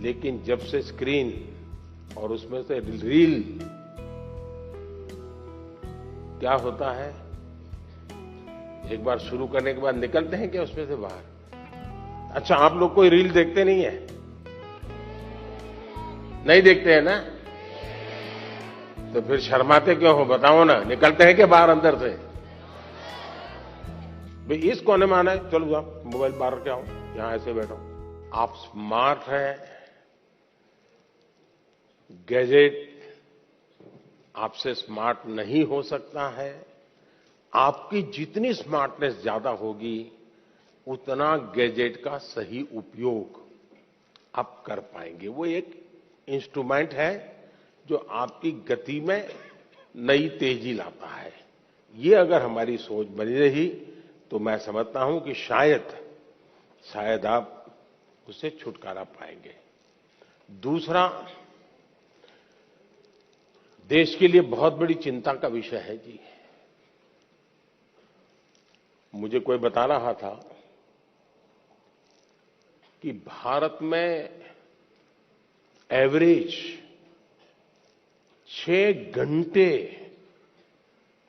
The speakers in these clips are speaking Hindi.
लेकिन जब से स्क्रीन और उसमें से रील, क्या होता है, एक बार शुरू करने के बाद निकलते हैं क्या उसमें से बाहर? अच्छा, आप लोग कोई रील देखते नहीं है? नहीं देखते हैं ना? तो फिर शर्माते क्यों हो, बताओ ना। निकलते हैं क्या बाहर अंदर से? भाई इस कोने में आना है, चलो जाओ, मोबाइल बाहर रख के आओ, यहां ऐसे बैठो। आप स्मार्ट हैं, गैजेट आपसे स्मार्ट नहीं हो सकता है। आपकी जितनी स्मार्टनेस ज्यादा होगी, उतना गैजेट का सही उपयोग आप कर पाएंगे। वो एक इंस्ट्रूमेंट है जो आपकी गति में नई तेजी लाता है। ये अगर हमारी सोच बनी रही तो मैं समझता हूं कि शायद आप उससे छुटकारा पाएंगे। दूसरा, देश के लिए बहुत बड़ी चिंता का विषय है जी। मुझे कोई बता रहा था कि भारत में एवरेज 6 घंटे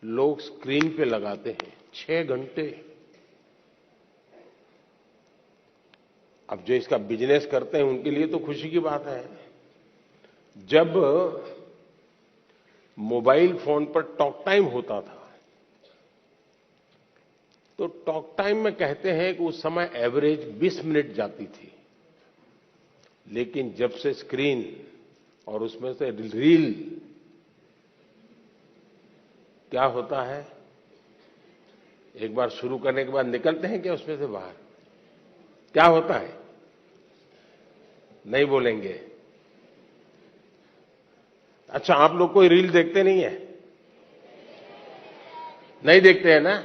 लोग स्क्रीन पे लगाते हैं। 6 घंटे। अब जो इसका बिजनेस करते हैं उनके लिए तो खुशी की बात है। जब मोबाइल फोन पर टॉक टाइम होता था तो टॉक टाइम में कहते हैं कि उस समय एवरेज 20 मिनट जाती थी, लेकिन जब से स्क्रीन और उसमें से रील, क्या होता है, एक बार शुरू करने के बाद निकलते हैं क्या उसमें से बाहर? क्या होता है? नहीं बोलेंगे। अच्छा, आप लोग कोई रील देखते नहीं है? नहीं देखते हैं ना?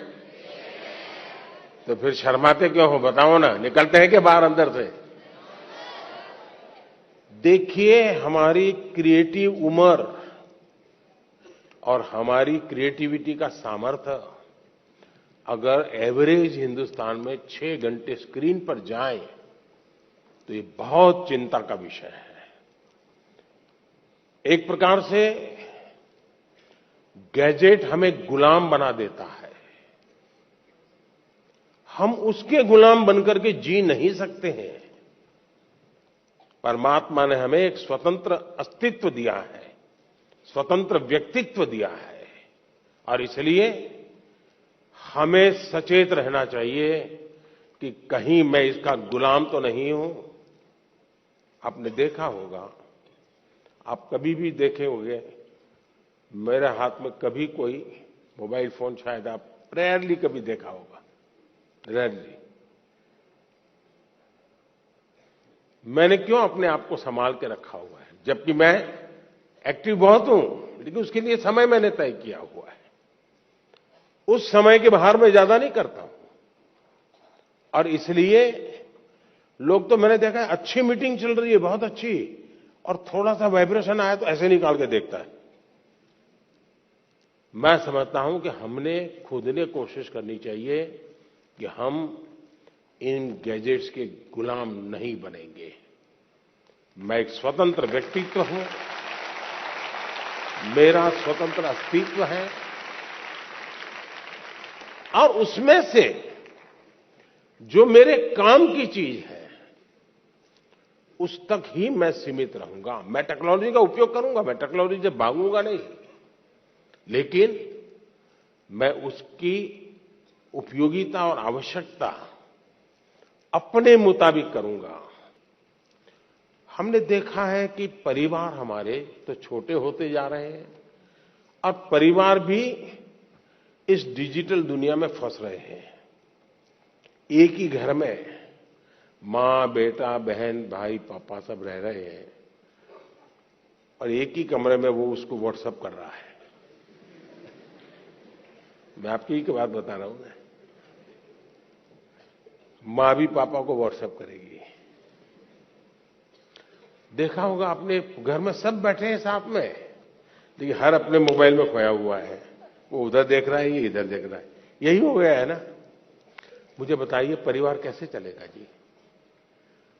तो फिर शर्माते क्यों हो, बताओ ना। निकलते हैं क्या बाहर अंदर से? देखिए, हमारी क्रिएटिव उम्र और हमारी क्रिएटिविटी का सामर्थ्य अगर एवरेज हिंदुस्तान में 6 घंटे स्क्रीन पर जाए तो ये बहुत चिंता का विषय है। एक प्रकार से गैजेट हमें गुलाम बना देता है। हम उसके गुलाम बनकर के जी नहीं सकते हैं। परमात्मा ने हमें एक स्वतंत्र अस्तित्व दिया है, स्वतंत्र व्यक्तित्व दिया है, और इसलिए हमें सचेत रहना चाहिए कि कहीं मैं इसका गुलाम तो नहीं हूं। आपने देखा होगा, आप कभी भी देखे होंगे, मेरे हाथ में कभी कोई मोबाइल फोन शायद आप रेयरली कभी देखा होगा, रेयरली। मैंने क्यों अपने आप को संभाल के रखा हुआ है, जबकि मैं एक्टिव बहुत हूं, लेकिन उसके लिए समय मैंने तय किया हुआ है। उस समय के बाहर मैं ज्यादा नहीं करता हूं। और इसलिए लोग, तो मैंने देखा है, अच्छी मीटिंग चल रही है, बहुत अच्छी, और थोड़ा सा वाइब्रेशन आया तो ऐसे निकाल के देखता है। मैं समझता हूं कि हमने खुद ने कोशिश करनी चाहिए कि हम इन गैजेट्स के गुलाम नहीं बनेंगे। मैं एक स्वतंत्र व्यक्तित्व हूं, मेरा स्वतंत्र अस्तित्व है, और उसमें से जो मेरे काम की चीज है उस तक ही मैं सीमित रहूंगा। मैं टेक्नोलॉजी का उपयोग करूंगा, मैं टेक्नोलॉजी से भागूंगा नहीं, लेकिन मैं उसकी उपयोगिता और आवश्यकता अपने मुताबिक करूंगा। हमने देखा है कि परिवार हमारे तो छोटे होते जा रहे हैं, और परिवार भी इस डिजिटल दुनिया में फंस रहे हैं। एक ही घर में मां, बेटा, बहन, भाई, पापा सब रह रहे हैं, और एक ही कमरे में वो उसको व्हाट्सएप कर रहा है। मैं आपकी ही बात बता रहा हूं। मां भी पापा को व्हाट्सएप करेगी। देखा होगा आपने, घर में सब बैठे हैं साथ में, लेकिन हर अपने मोबाइल में खोया हुआ है। वो उधर देख रहा है, ये इधर देख रहा है। यही हो गया है ना। मुझे बताइए, परिवार कैसे चलेगा जी?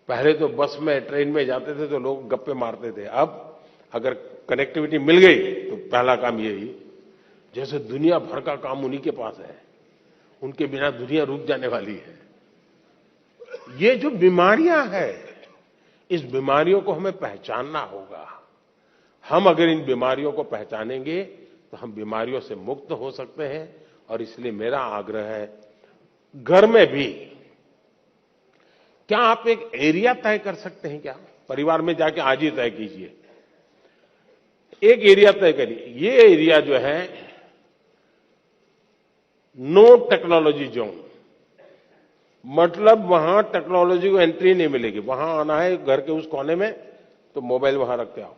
पहले तो बस में ट्रेन में जाते थे तो लोग गप्पे मारते थे, अब अगर कनेक्टिविटी मिल गई तो पहला काम यही, जैसे दुनिया भर का काम उन्हीं के पास है, उनके बिना दुनिया रुक जाने वाली है। ये जो बीमारियां हैं, इस बीमारियों को हमें पहचानना होगा। हम अगर इन बीमारियों को पहचानेंगे तो हम बीमारियों से मुक्त हो सकते हैं। और इसलिए मेरा आग्रह है, घर में भी क्या आप एक एरिया तय कर सकते हैं क्या? परिवार में जाके आज ही तय कीजिए, एक एरिया तय करिए। ये एरिया जो है नो टेक्नोलॉजी जोन, मतलब वहां टेक्नोलॉजी को एंट्री नहीं मिलेगी। वहां आना है घर के उस कोने में तो मोबाइल वहां रखते आओ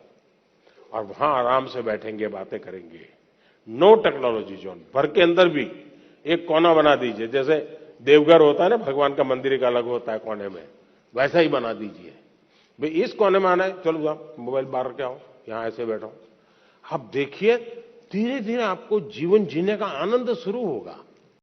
और वहां आराम से बैठेंगे, बातें करेंगे। No technology zone. घर के अंदर भी एक कोना बना दीजिए, जैसे देवघर होता है ना, भगवान का मंदिर एक अलग होता है कोने में, वैसा ही बना दीजिए। भाई इस कोने में आना है, चलो जाओ मोबाइल बाहर रख के आओ, यहां ऐसे बैठो। आप देखिए धीरे धीरे आपको जीवन जीने का आनंद शुरू होगा।